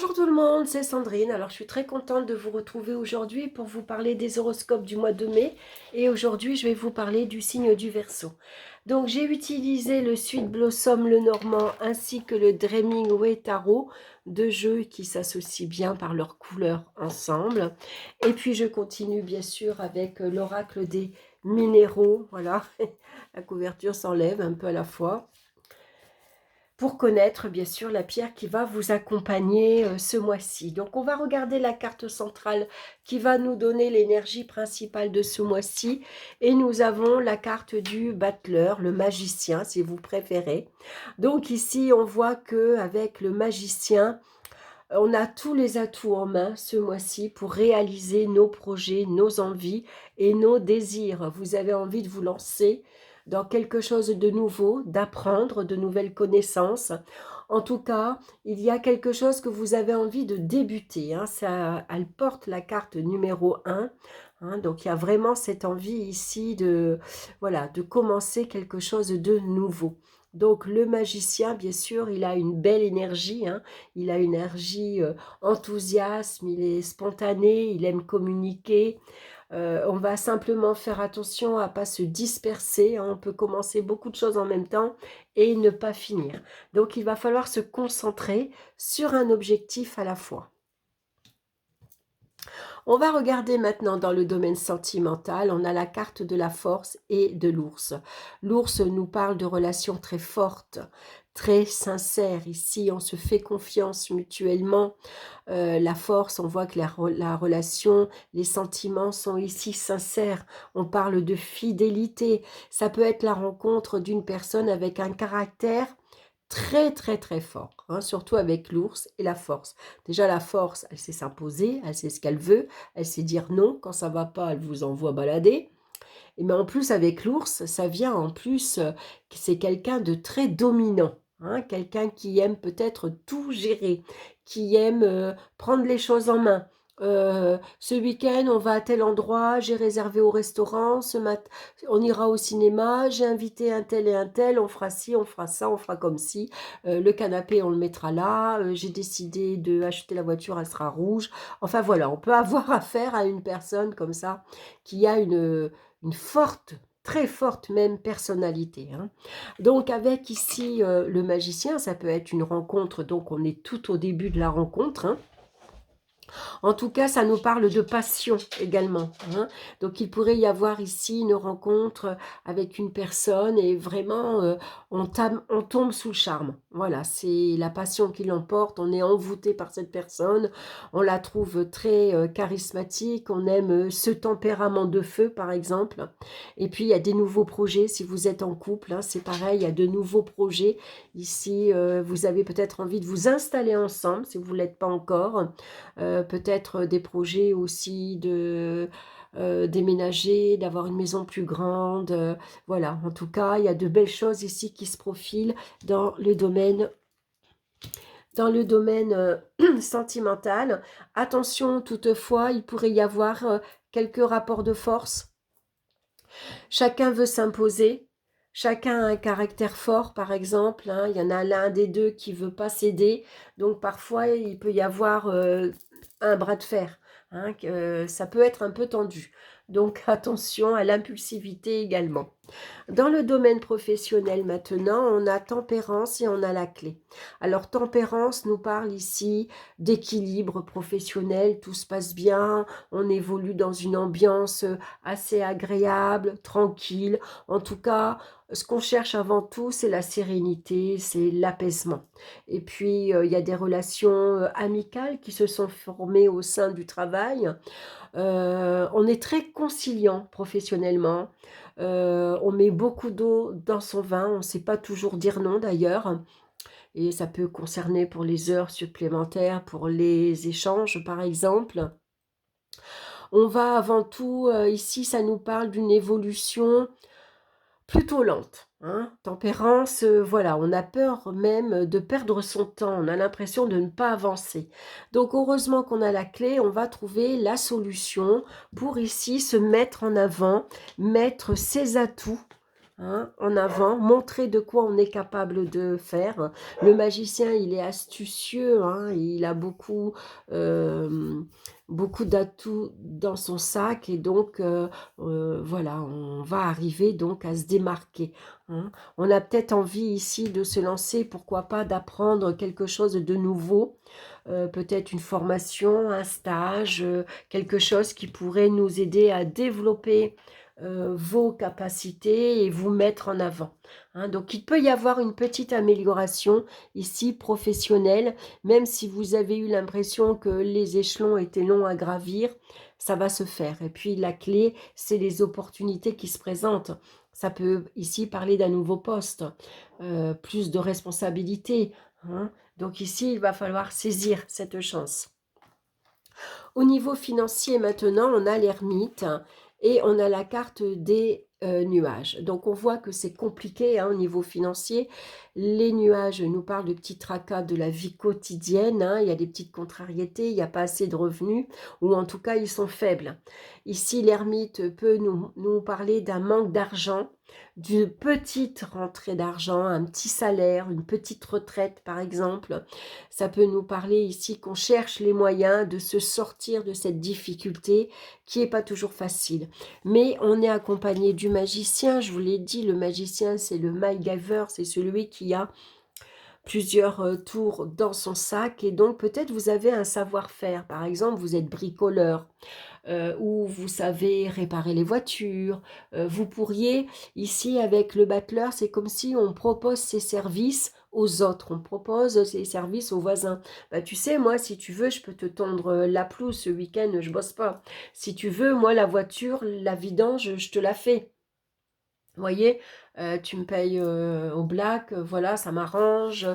Bonjour tout le monde, c'est Sandrine. Alors je suis très contente de vous retrouver aujourd'hui pour vous parler des horoscopes du mois de mai. Et aujourd'hui je vais vous parler du signe du Verseau. Donc j'ai utilisé le Sweet Blossom Lenormand ainsi que le Dreaming Way Tarot, deux jeux qui s'associent bien par leurs couleurs ensemble. Et puis je continue bien sûr avec l'oracle des minéraux. Voilà, la couverture s'enlève un peu à la fois, pour connaître bien sûr la pierre qui va vous accompagner ce mois-ci. Donc on va regarder la carte centrale qui va nous donner l'énergie principale de ce mois-ci, et nous avons la carte du battleur, le magicien si vous préférez. Donc ici on voit que avec le magicien, on a tous les atouts en main ce mois-ci pour réaliser nos projets, nos envies et nos désirs. Vous avez envie de vous lancer dans quelque chose de nouveau, d'apprendre de nouvelles connaissances. En tout cas, il y a quelque chose que vous avez envie de débuter. Ça, elle porte la carte numéro 1. Donc, il y a vraiment cette envie ici de, voilà, de commencer quelque chose de nouveau. Donc, le magicien, bien sûr, il a une belle énergie. Il a une énergie enthousiasme, il est spontané, il aime communiquer. On va simplement faire attention à ne pas se disperser. On peut commencer beaucoup de choses en même temps et ne pas finir. Donc, il va falloir se concentrer sur un objectif à la fois. On va regarder maintenant dans le domaine sentimental. On a la carte de la force et de l'ours. L'ours nous parle de relations très fortes, très sincères. Ici, on se fait confiance mutuellement. La force, on voit que la relation, les sentiments sont ici sincères. On parle de fidélité. Ça peut être la rencontre d'une personne avec un caractère très très très fort, surtout avec l'ours et la force. Déjà la force, elle sait s'imposer, elle sait ce qu'elle veut, elle sait dire non, quand ça va pas, elle vous envoie balader. Mais en plus avec l'ours, ça vient en plus, que c'est quelqu'un de très dominant, quelqu'un qui aime peut-être tout gérer, qui aime prendre les choses en main. Ce week-end, on va à tel endroit, j'ai réservé au restaurant, on ira au cinéma, j'ai invité un tel et un tel, on fera ci, on fera ça, on fera comme ci, le canapé, on le mettra là, j'ai décidé d'acheter la voiture, elle sera rouge. Enfin voilà, on peut avoir affaire à une personne comme ça, qui a une forte, très forte même personnalité. Donc avec ici le magicien, ça peut être une rencontre, donc on est tout au début de la rencontre. En tout cas, ça nous parle de passion également. Donc, il pourrait y avoir ici une rencontre avec une personne et vraiment, on tombe sous le charme. Voilà, c'est la passion qui l'emporte. On est envoûté par cette personne. On la trouve très charismatique. On aime ce tempérament de feu, par exemple. Et puis, il y a des nouveaux projets. Si vous êtes en couple, c'est pareil, il y a de nouveaux projets. Ici, vous avez peut-être envie de vous installer ensemble, si vous ne l'êtes pas encore. Peut-être des projets aussi de déménager, d'avoir une maison plus grande. Voilà, en tout cas, il y a de belles choses ici qui se profilent dans le domaine sentimental. Attention, toutefois, il pourrait y avoir quelques rapports de force. Chacun veut s'imposer. Chacun a un caractère fort, par exemple. Il y en a l'un des deux qui ne veut pas céder. Donc, parfois, il peut y avoir un bras de fer. Ça peut être un peu tendu. Donc, attention à l'impulsivité également. Dans le domaine professionnel maintenant, on a tempérance et on a la clé. Alors, tempérance nous parle ici d'équilibre professionnel, tout se passe bien, on évolue dans une ambiance assez agréable, tranquille. En tout cas, ce qu'on cherche avant tout, c'est la sérénité, c'est l'apaisement. Et puis, il y a des relations amicales qui se sont formées au sein du travail. On est très conciliant professionnellement. On met beaucoup d'eau dans son vin. On ne sait pas toujours dire non d'ailleurs. Et ça peut concerner pour les heures supplémentaires, pour les échanges par exemple. On va avant tout, ici ça nous parle d'une évolution plutôt lente. Tempérance, voilà, on a peur même de perdre son temps, on a l'impression de ne pas avancer. Donc heureusement qu'on a la clé, on va trouver la solution pour ici se mettre en avant, mettre ses atouts hein, en avant, montrer de quoi on est capable de faire. Le magicien, il est astucieux, hein, il a beaucoup d'atouts dans son sac et donc voilà, on va arriver donc à se démarquer, hein. On a peut-être envie ici de se lancer, pourquoi pas d'apprendre quelque chose de nouveau, peut-être une formation, un stage, quelque chose qui pourrait nous aider à développer vos capacités et vous mettre en avant, hein. Donc il peut y avoir une petite amélioration ici professionnelle, même si vous avez eu l'impression que les échelons étaient longs à gravir, ça va se faire. Et puis la clé, c'est les opportunités qui se présentent. Ça peut ici parler d'un nouveau poste, plus de responsabilités, hein. Donc ici, il va falloir saisir cette chance. Au niveau financier maintenant, on a l'ermite et on a la carte des nuages. Donc on voit que c'est compliqué, hein, au niveau financier. Les nuages nous parlent de petits tracas de la vie quotidienne, hein. Il y a des petites contrariétés, il n'y a pas assez de revenus, ou en tout cas ils sont faibles. Ici l'ermite peut nous parler d'un manque d'argent, d'une petite rentrée d'argent, un petit salaire, une petite retraite par exemple. Ça peut nous parler ici qu'on cherche les moyens de se sortir de cette difficulté qui n'est pas toujours facile. Mais on est accompagné du magicien, je vous l'ai dit, le magicien c'est le MacGyver, c'est celui qui a plusieurs tours dans son sac et donc peut-être vous avez un savoir-faire. Par exemple, vous êtes bricoleur, ou vous savez réparer les voitures. Vous pourriez, ici avec le battleur, c'est comme si on propose ses services aux autres, on propose ses services aux voisins. Bah, tu sais, moi, si tu veux, je peux te tondre la pelouse ce week-end, je bosse pas. Si tu veux, moi, la voiture, la vidange, je te la fais. Vous voyez, tu me payes au black, voilà, ça m'arrange.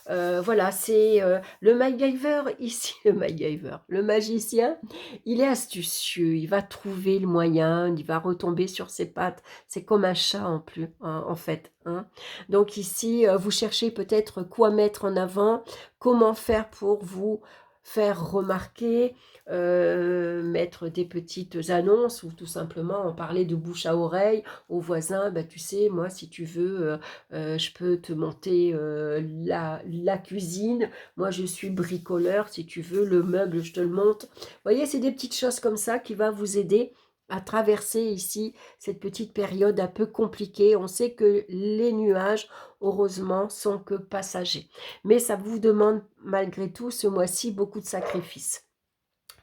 Voilà, c'est le MacGyver, ici, le MacGyver, le magicien, il est astucieux, il va trouver le moyen, il va retomber sur ses pattes. C'est comme un chat en plus, en fait, hein. Donc ici, vous cherchez peut-être quoi mettre en avant, comment faire pour vous faire remarquer, mettre des petites annonces ou tout simplement en parler de bouche à oreille aux voisins. Bah, tu sais, moi, si tu veux, je peux te monter la cuisine. Moi, je suis bricoleur. Si tu veux, le meuble, je te le monte. Vous voyez, c'est des petites choses comme ça qui vont vous aider à traverser ici cette petite période un peu compliquée. On sait que les nuages, heureusement, sont que passagers. Mais ça vous demande malgré tout ce mois-ci beaucoup de sacrifices.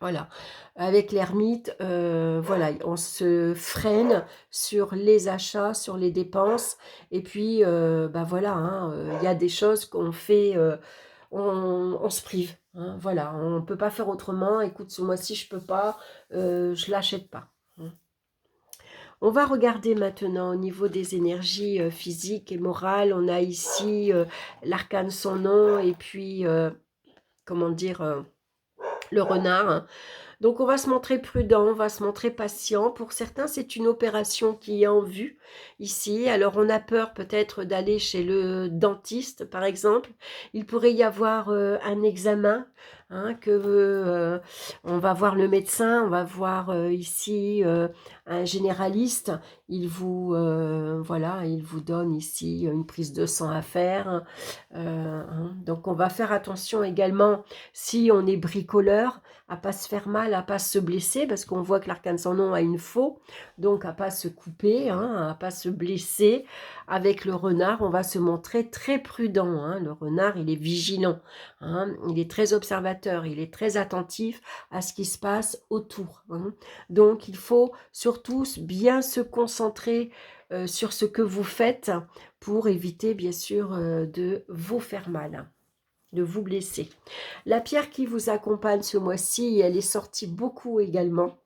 Voilà, avec l'ermite, voilà, on se freine sur les achats, sur les dépenses et puis, bah, voilà, hein, il y a des choses qu'on fait, on se prive, hein, voilà, on ne peut pas faire autrement. Écoute, ce mois-ci, je peux pas, je l'achète pas, hein. On va regarder maintenant au niveau des énergies, physiques et morales. On a ici, l'arcane sans nom et puis, comment dire? Le renard, hein. Donc on va se montrer prudent, on va se montrer patient. Pour certains, c'est une opération qui est en vue ici. Alors on a peur peut-être d'aller chez le dentiste, par exemple. Il pourrait y avoir un examen, hein, on va voir le médecin, on va voir ici un généraliste. Voilà, il vous donne ici une prise de sang à faire. Hein. Donc on va faire attention également si on est bricoleur à pas se faire mal, à pas se blesser, parce qu'on voit que l'arcane sans nom a une faux, donc à pas se couper, hein, à pas se blesser. Avec le renard, on va se montrer très prudent, hein. Le renard, il est vigilant, hein, il est très observateur, il est très attentif à ce qui se passe autour, hein. Donc il faut surtout bien se concentrer sur ce que vous faites pour éviter bien sûr de vous faire mal, de vous blesser. La pierre qui vous accompagne ce mois-ci, elle est sortie beaucoup également.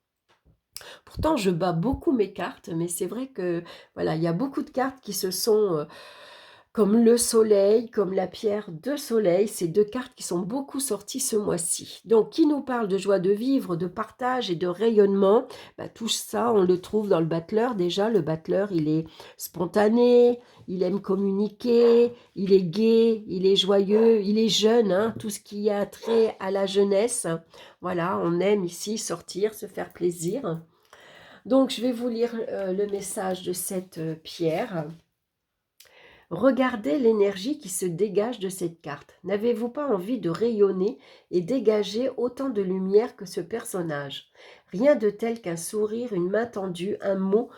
Pourtant, je bats beaucoup mes cartes, mais c'est vrai que voilà, il y a beaucoup de cartes qui se sont comme le soleil, comme la pierre de soleil, ces deux cartes qui sont beaucoup sorties ce mois-ci. Donc, qui nous parle de joie de vivre, de partage et de rayonnement, bah, tout ça, on le trouve dans le battleur. Déjà, le battleur, il est spontané, il aime communiquer, il est gai, il est joyeux, il est jeune, hein, tout ce qui a trait à la jeunesse. Voilà, on aime ici sortir, se faire plaisir. Donc, je vais vous lire le message de cette pierre. Regardez l'énergie qui se dégage de cette carte. N'avez-vous pas envie de rayonner et dégager autant de lumière que ce personnage? Rien de tel qu'un sourire, une main tendue, un mot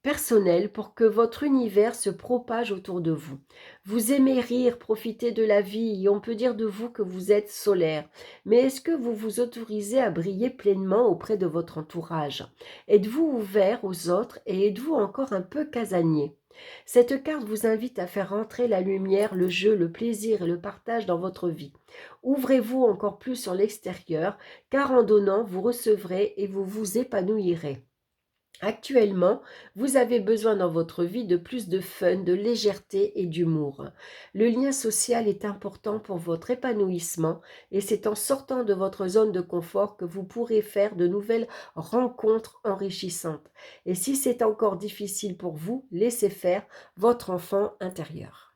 personnel pour que votre univers se propage autour de vous. Vous aimez rire, profiter de la vie et on peut dire de vous que vous êtes solaire. Mais est-ce que vous vous autorisez à briller pleinement auprès de votre entourage? Êtes-vous ouvert aux autres et êtes-vous encore un peu casanier? Cette carte vous invite à faire entrer la lumière, le jeu, le plaisir et le partage dans votre vie. Ouvrez-vous encore plus sur l'extérieur, car en donnant, vous recevrez et vous vous épanouirez. Actuellement, vous avez besoin dans votre vie de plus de fun, de légèreté et d'humour. Le lien social est important pour votre épanouissement et c'est en sortant de votre zone de confort que vous pourrez faire de nouvelles rencontres enrichissantes. Et si c'est encore difficile pour vous, laissez faire votre enfant intérieur.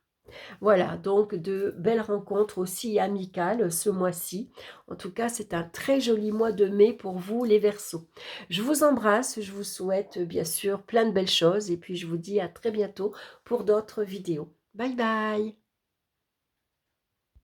Voilà, donc de belles rencontres aussi amicales ce mois-ci. En tout cas, c'est un très joli mois de mai pour vous les Verseaux. Je vous embrasse, je vous souhaite bien sûr plein de belles choses et puis je vous dis à très bientôt pour d'autres vidéos. Bye bye!